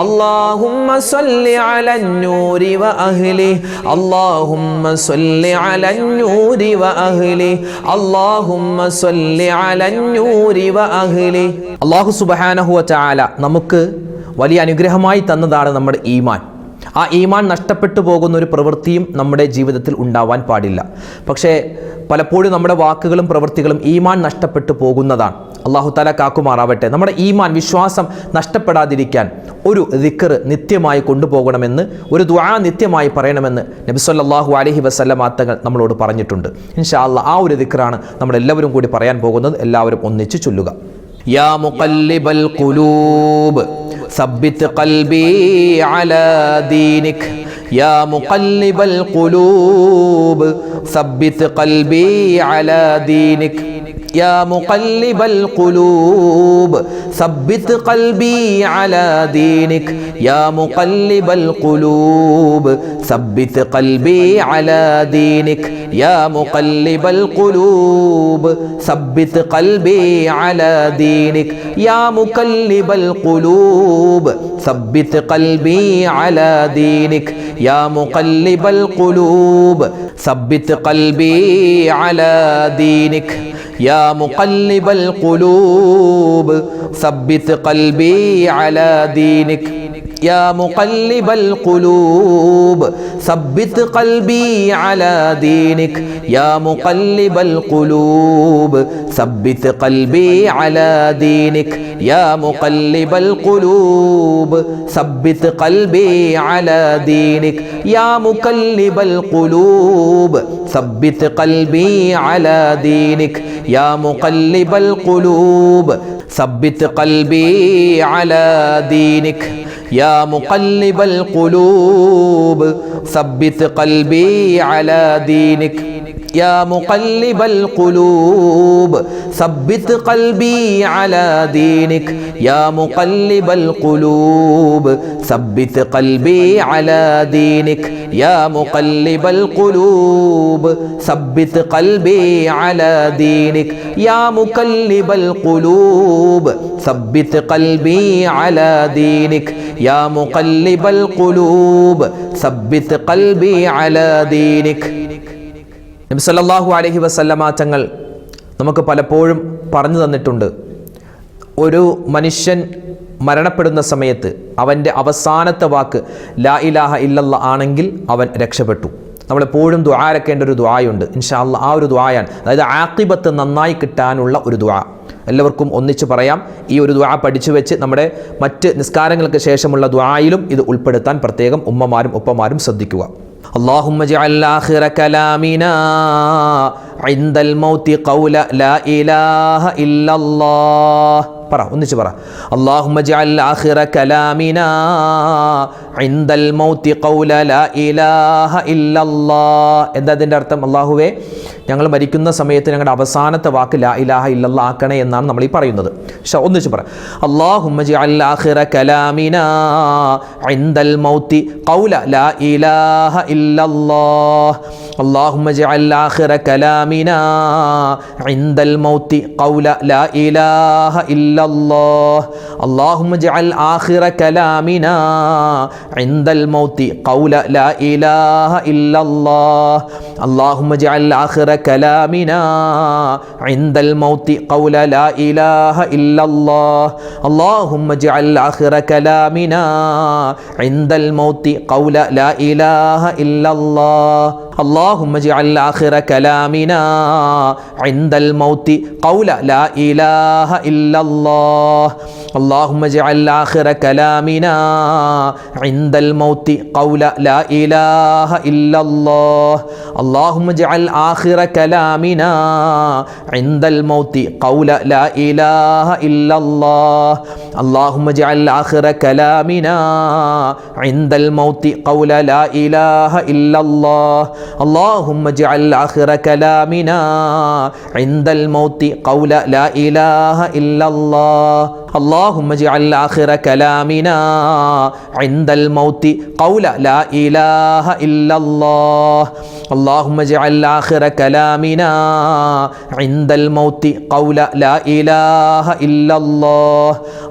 അല്ലാഹുമ്മ സ്വല്ലി അലൻ നൂരി വ അഹ്ലി അല്ലാഹുമ്മ സ്വല്ലി അലൻ നൂരി വ അഹ്ലി അല്ലാഹുമ്മ സ്വല്ലി അലൻ നൂരി വ അഹ്ലി. അല്ലാഹു സുബ്ഹാനഹു വ തആല നമുക്ക് വലിയ അനുഗ്രഹമായി തന്നതാണ് നമ്മുടെ ഈമാൻ. ആ ഈമാൻ നഷ്ടപ്പെട്ടു പോകുന്ന ഒരു പ്രവൃത്തിയും നമ്മുടെ ജീവിതത്തിൽ ഉണ്ടാവാൻ പാടില്ല. പക്ഷേ പലപ്പോഴും നമ്മുടെ വാക്കുകളും പ്രവൃത്തികളും ഈമാൻ നഷ്ടപ്പെട്ടു പോകുന്നതാണ്. അല്ലാഹു തആല കാക്കുമാറാവട്ടെ. നമ്മുടെ ഈമാൻ വിശ്വാസം നഷ്ടപ്പെടാതിരിക്കാൻ ഒരു ദിക്ർ നിത്യമായി കൊണ്ടുപോകണമെന്ന്, ഒരു ദുആ നിത്യമായി പറയണമെന്ന് നബി സല്ലല്ലാഹു അലൈഹി വസല്ലം തങ്ങൾ നമ്മളോട് പറഞ്ഞിട്ടുണ്ട്. ഇൻഷാ അല്ലാഹ് ആ ഒരു ദിക്റാണ് നമ്മളെല്ലാവരും കൂടി പറയാൻ പോകുന്നത്. എല്ലാവരും ഒന്നിച്ച് ചൊല്ലുക. യാ മുഖല്ലിബൽ ഖുലൂബ് ثبت قلبي على دينك يا مقلب القلوب ثبت قلبي على دينك يا مقلب القلوب ثبت قلبي على دينك يا مقلب القلوب ثبت قلبي على دينك يا مقلب القلوب ثبت قلبي على دينك يا مقلب القلوب ثبت قلبي على دينك يا مقلب القلوب ثبت قلبي على دينك يا مقلب القلوب ثبت قلبي على دينك يا مقلب القلوب ثبت قلبي على دينك يا مقلب القلوب ثبت قلبي على دينك يا مقلب القلوب ثبت قلبي على دينك يا مقلب القلوب ثبت قلبي على دينك يا مقلب القلوب ثبت قلبي على دينك يا مقلب القلوب ثبت قلبي على دينك يا مقلب القلوب ثبت قلبي على دينك يا مقلب القلوب ثبت قلبي على دينك يا مقلب القلوب ثبت قلبي على دينك يا مقلب القلوب ثبت قلبي على دينك يا مقلب القلوب ثبت قلبي على دينك. നബി സല്ലല്ലാഹു അലൈഹി വസല്ലമ തങ്ങൾ നമുക്ക് പലപ്പോഴും പറഞ്ഞു തന്നിട്ടുണ്ട്, ഒരു മനുഷ്യൻ മരണപ്പെടുന്ന സമയത്ത് അവൻ്റെ അവസാനത്തെ വാക്ക് ലാ ഇലാഹ ഇല്ലല്ലാഹ് ആണെങ്കിൽ അവൻ രക്ഷപ്പെട്ടു. നമ്മളെപ്പോഴും ദുആരക്കേണ്ട ഒരു ദുആയുണ്ട്. ഇൻഷാ അല്ലാഹ് ആ ഒരു ദുആയാണ്, അതായത് ആഖിബത്ത് നന്നായി കിട്ടാനുള്ള ഒരു ദുആ. എല്ലാവർക്കും ഒന്നിച്ച് പറയാം. ഈ ഒരു ദുആ പഠിച്ചു വെച്ച് നമ്മുടെ മറ്റ് നിസ്കാരങ്ങൾക്ക് ശേഷമുള്ള ദുആയിലും ഇത് ഉൾപ്പെടുത്താൻ പ്രത്യേകം ഉമ്മമാരും ഉപ്പമാരും ശ്രദ്ധിക്കുക. اللهم اجعل آخر كلامنا عند الموت قول لا إله إلا الله. പറ, ഒന്നിച്ച് പറ. اللهم اجعل آخر كلامنا عند الموت قول لا إله إلا الله. എന്താ അതിൻ്റെ അർത്ഥം? അല്ലാഹുവേ, ഞങ്ങൾ മരിക്കുന്ന സമയത്ത് ഞങ്ങളുടെ അവസാനത്തെ വാക്ക് ലാ ഇലാഹ ഇല്ലല്ലാഹ് ആക്കണേ എന്നാണ് നമ്മൾ ഈ പറയുന്നത്. ഒന്നിച്ച് പറ. اللهم اجعل آخر كلامنا عند الموت قول لا إله إلا الله. اللهم اجعل آخر كلامنا عند الموت قول لا إله إلا الله. اللهم اجعل آخر كلامنا عند الموت قول لا إله إلا الله. اللهم اجعل آخر كلامنا عند الموت قول لا إله إلا الله. اللهم اجعل آخر كلامنا عند الموت قول لا إله إلا الله. اللهم اجعل آخر كلامنا عند الموت قول لا إله إلا الله. اللهم اجعل آخر كلامنا عند الموت قول لا إله إلا الله. اللهم اجعل آخر كلامنا عند الموت قول لا إله إلا الله. اللهم اجعل آخر كلامنا عند الموت قول لا إله إلا الله. اللهم اجعل آخر كلامنا عند الموت قول لا إله إلا الله. اللهم اجعل آخر كلامنا عند الموت قول لا إله إلا الله. اللهم اجعل آخر كلامنا عند الموت قول لا إله إلا الله.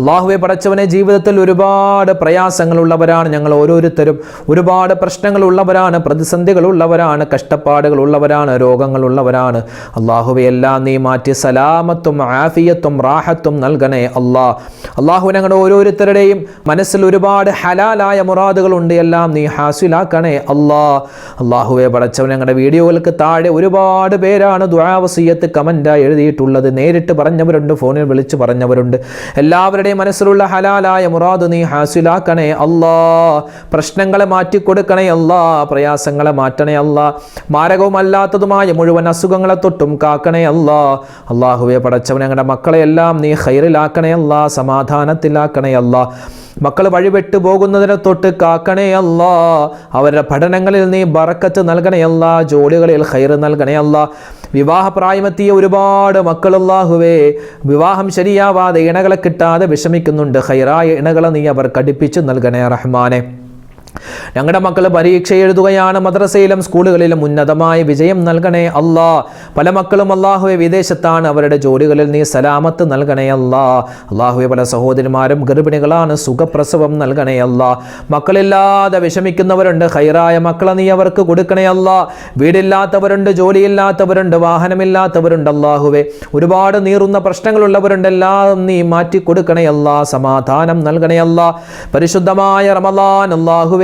അള്ളാഹുവെ പടച്ചവനെ, ജീവിതത്തിൽ ഒരുപാട് പ്രയാസങ്ങളുള്ളവരാണ് ഞങ്ങൾ ഓരോരുത്തരും, ഒരുപാട് പ്രശ്നങ്ങളുള്ളവരാണ്, പ്രതിസന്ധികളുള്ളവരാണ്, കഷ്ടപ്പാടുകളുള്ളവരാണ്, രോഗങ്ങളുള്ളവരാണ്. അള്ളാഹുവെ എല്ലാം നീ മാറ്റി സലാമത്തും ആഫിയത്തും റാഹത്തും നൽകണേ അള്ളാഹു. ഞങ്ങളുടെ ഓരോരുത്തരുടെയും മനസ്സിൽ ഒരുപാട് ഹലാലായ മുറാദുകളുണ്ട്, എല്ലാം നീ ഹാസിലാക്കണേ അള്ളാഹുവെ പടച്ചവൻ. ഞങ്ങളുടെ വീഡിയോകൾക്ക് താഴെ ഒരുപാട് പേരാണ് ദുആ വസിയ്യത്ത് കമന്റായി എഴുതിയിട്ടുള്ളത്. നേരിട്ട് പറഞ്ഞവരുണ്ട്, ഫോണിൽ വിളിച്ചു പറഞ്ഞവരുണ്ട്. എല്ലാവരുടെയും മനസ്സിലുള്ള ഹലാലായ മുറാദ് നീ ഹാസിലാക്കണേ പ്രശ്നങ്ങളെ മാറ്റിക്കൊടുക്കണേ പ്രയാസങ്ങളെ മാറ്റണേ മാരകവുമല്ലാത്തതുമായ മുഴുവൻ അസുഖങ്ങളെ തൊട്ടും കാക്കണേ അള്ളാഹുവെ പടച്ചവൻ. ഞങ്ങളുടെ മക്കളെ എല്ലാം നീ ഖൈറിലാക്കണേ സമാധാനത്തിലാക്കണേ മക്കൾ വഴിവിട്ടു പോകുന്നതിനെ തൊട്ട് കാക്കണേ അവരുടെ പഠനങ്ങളിൽ നീ ബറക്കത്ത് നൽകണേ ജോലികളിൽ ഖൈർ നൽകണേ വിവാഹപ്രായമെത്തിയ ഒരുപാട് മക്കൾ അല്ലാഹുവേ വിവാഹം ശരിയാവാതെ ഇണകളെ കിട്ടാതെ വിഷമിക്കുന്നുണ്ട്. ഖൈറായ ഇണകളെ നീ അവർക്ക് അടുപ്പിച്ചു നൽകണേ റഹ്മാനെ. ഞങ്ങളുടെ മക്കൾ പരീക്ഷ എഴുതുകയാണ്, മദ്രസയിലും സ്കൂളുകളിലും ഉന്നതമായ വിജയം നൽകണേ പല മക്കളും അല്ലാഹുവെ വിദേശത്താണ്, അവരുടെ ജോലികളിൽ നീ സലാമത്ത് നൽകണേ അല്ലാഹുവെ. പല സഹോദരിമാരും ഗർഭിണികളാണ്, സുഖപ്രസവം നൽകണേ മക്കളില്ലാതെ വിഷമിക്കുന്നവരുണ്ട്, ഖൈറായ മക്കളെ നീ അവർക്ക് കൊടുക്കണേ വീടില്ലാത്തവരുണ്ട്, ജോലിയില്ലാത്തവരുണ്ട്, വാഹനമില്ലാത്തവരുണ്ട് അല്ലാഹുവെ. ഒരുപാട് നീറുന്ന പ്രശ്നങ്ങളുള്ളവരുണ്ട്, എല്ലാം നീ മാറ്റി കൊടുക്കണേ സമാധാനം നൽകണേ പരിശുദ്ധമായ റമളാൻ അല്ലാഹുവേ,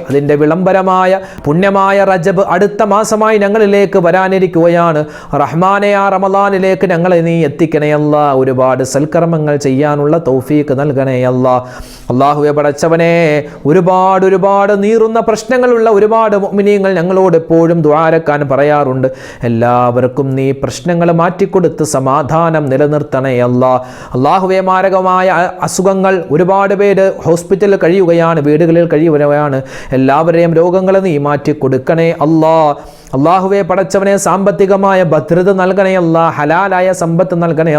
അതിന്റെ വിളംബരമായ പുണ്യമായ റജബ് അടുത്ത മാസമായി ഞങ്ങളിലേക്ക് വരാനിരിക്കുകയാണ്. റഹ്മാനെ, ആ റമളാനിലേക്ക് ഞങ്ങളെ നീ എത്തിക്കണേ ഒരുപാട് സൽക്കർമ്മങ്ങൾ ചെയ്യാനുള്ള തൗഫീഖ് നൽകണേ അല്ലാഹുവെ പടച്ചവനെ. ഒരുപാട് നീറുന്ന പ്രശ്നങ്ങളുള്ള ഒരുപാട് മുഅ്മിനീങ്ങൾ ഞങ്ങളോട് എപ്പോഴും ദുആരക്കാൻ പറയാറുണ്ട്. എല്ലാവർക്കും നീ പ്രശ്നങ്ങൾ മാറ്റിക്കൊടുത്ത് സമാധാനം നിലനിർത്തണേ അല്ലാഹുവെ. മാരകമായ അസുഖങ്ങൾ ഒരുപാട് പേര് ഹോസ്പിറ്റലിൽ കഴിയുകയാണ്, വീടുകളിൽ കഴിയുകയാണ്. എല്ലാവരെയും രോഗങ്ങളെ നീ മാറ്റി കൊടുക്കണേ അല്ലാഹുവെ പടച്ചവനെ. സാമ്പത്തികമായ ഭദ്രത നൽകണേ ഹലാലായ സമ്പത്ത് നൽകണേ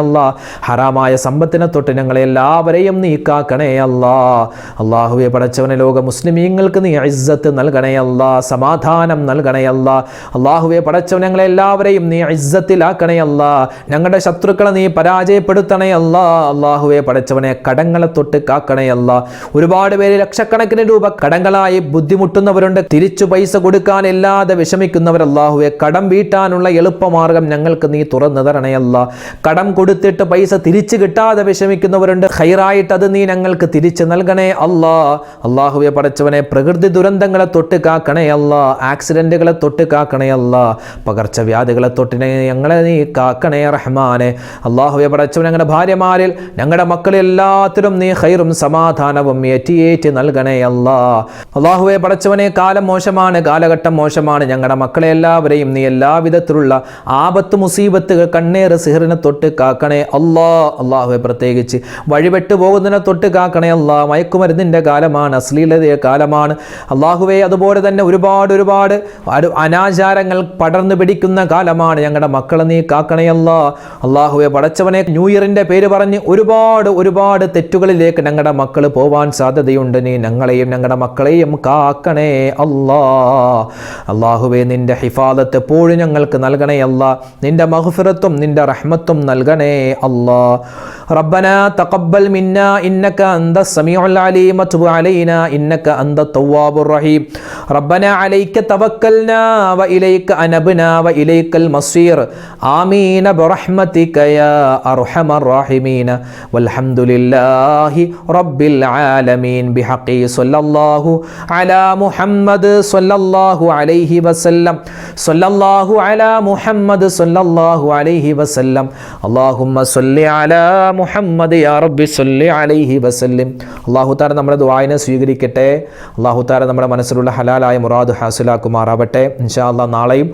ഹറാമായ സമ്പത്തിനെ തൊട്ട് ഞങ്ങളെ എല്ലാവരെയും നീ കാക്കണേ അല്ലാഹുവെ പടച്ചവനെ. ലോക മുസ്ലിമീങ്ങൾക്ക് നീ ഇസ്സത്ത് നൽകണേ സമാധാനം നൽകണേ അല്ലാഹുവെ പടച്ചവൻ. ഞങ്ങളെ എല്ലാവരെയും നീ ഇസ്സത്തിലാക്കണേ ഞങ്ങളുടെ ശത്രുക്കളെ നീ പരാജയപ്പെടുത്തണേ അല്ലാഹുവെ പടച്ചവനെ. കടങ്ങളെ തൊട്ട് കാക്കണേ ഒരുപാട് പേര് ലക്ഷക്കണക്കിന് രൂപ കടങ്ങളായി ബുദ്ധിമുട്ടുന്നവരുണ്ട്, തിരിച്ചു പൈസ കൊടുക്കാൻ ഇല്ലാതെ വിഷമിക്കുന്നവർ അല്ലാഹുവെ. കടം വീട്ടാനുള്ള എളുപ്പമാർഗം ഞങ്ങൾക്ക് നീ തുറന്നു തരണേ കടം കൊടുത്തിട്ട് പൈസ തിരിച്ചു കിട്ടാതെ വിഷമിക്കുന്നവരുണ്ട്, ഖൈറായിട്ട് അത് നീ ഞങ്ങൾക്ക് തിരിച്ചു നൽകണേ അല്ലാഹുവെ പടച്ചവനെ. പ്രകൃതി ദുരന്തങ്ങളെ തൊട്ട് കാക്കണേ ആക്സിഡന്റുകളെ തൊട്ട് കാക്കണേ പകർച്ചവ്യാധികളെ തൊട്ട് ഞങ്ങളെ നീ കാക്കണേ റഹ്മാനെ. അല്ലാഹുവെ പടച്ചവൻ. ഞങ്ങളുടെ ഭാര്യമാരിൽ, ഞങ്ങളുടെ മക്കളിൽ എല്ലാത്തിലും നീ ഖൈറും സമാധാനവും ഏറ്റി നൽകണേ അല്ലാഹുവെ പടച്ചവനെ. കാലം മോശമാണ്, കാലഘട്ടം മോശമാണ്. ഞങ്ങളുടെ മക്കളെ എല്ലാവരെയും നീ എല്ലാവിധത്തിലുള്ള ആപത്ത് മുസീബത്തുകൾ കണ്ണേറ് സിഹറിനെ തൊട്ട് കാക്കണേ അല്ലാഹുവെ. പ്രത്യേകിച്ച് വഴിവിട്ടു പോകുന്നതിനെ തൊട്ട് കാക്കണേ മയക്കുമരുന്നിൻ്റെ കാലമാണ്, അശ്ലീലതയുടെ കാലമാണ് അല്ലാഹുവെ. അതുപോലെ തന്നെ ഒരുപാട് അനാചാരങ്ങൾ പടർന്നു പിടിക്കുന്ന കാലമാണ്. ഞങ്ങളുടെ മക്കളെ നീ കാക്കണേ അല്ലാഹുവെ പടച്ചവനെ. ന്യൂ ഇയറിൻ്റെ പേര് പറഞ്ഞ് ഒരുപാട് തെറ്റുകളിലേക്ക് ഞങ്ങളുടെ മക്കൾ പോവാൻ സാധ്യതയുണ്ട്. നീ ഞങ്ങളെയും ഞങ്ങളുടെ മക്കളെയും കാക്കണേ അല്ലാഹുവേ. നിന്റെ ഹിഫാദത്ത് എപ്പോഴും ഞങ്ങൾക്ക് നൽകണേ നിന്റെ മഗ്ഫിറത്തും നിന്റെ റഹ്മത്തും നൽകണേ ربنا تقبل منا إنك أنت السميع العليم وتب علينا إنك أنت التواب الرحيم ربنا عليك توكلنا وإليك أنبنا وإليك المصير آمين برحمتك يا أرحم الراحمين والحمد لله رب العالمين بحق صلى الله على محمد صلى الله عليه وسلم صلى الله على محمد صلى الله عليه وسلم اللهم صل على മുഹമ്മദ് യാ റബ്ബി സല്ലി അലൈഹി വസല്ലം. അല്ലാഹു തആല നമ്മുടെ ദുആയിനെ സ്വീകരിക്കട്ടെ. അല്ലാഹു തആല നമ്മുടെ മനസ്സിലുള്ള ഹലാലായ മുറാദ് ഹാസിലാക്കുമാറാവട്ടെ. ഇൻഷാ അല്ലാഹ് നാളെയും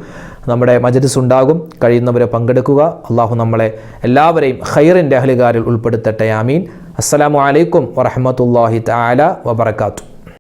നമ്മുടെ മജ്ലിസ് ഉണ്ടാകും. കഴിയുന്നവരെ പങ്കെടുക്കുക. അല്ലാഹു നമ്മളെ എല്ലാവരെയും ഖൈറിൻ്റെ അഹ്ലുകാരിൽ ഉൾപ്പെടുത്തട്ടെ. ആമീൻ. അസ്സലാമു അലൈക്കും വറഹ്മത്തുള്ളാഹി തആല വബറകാതുഹു.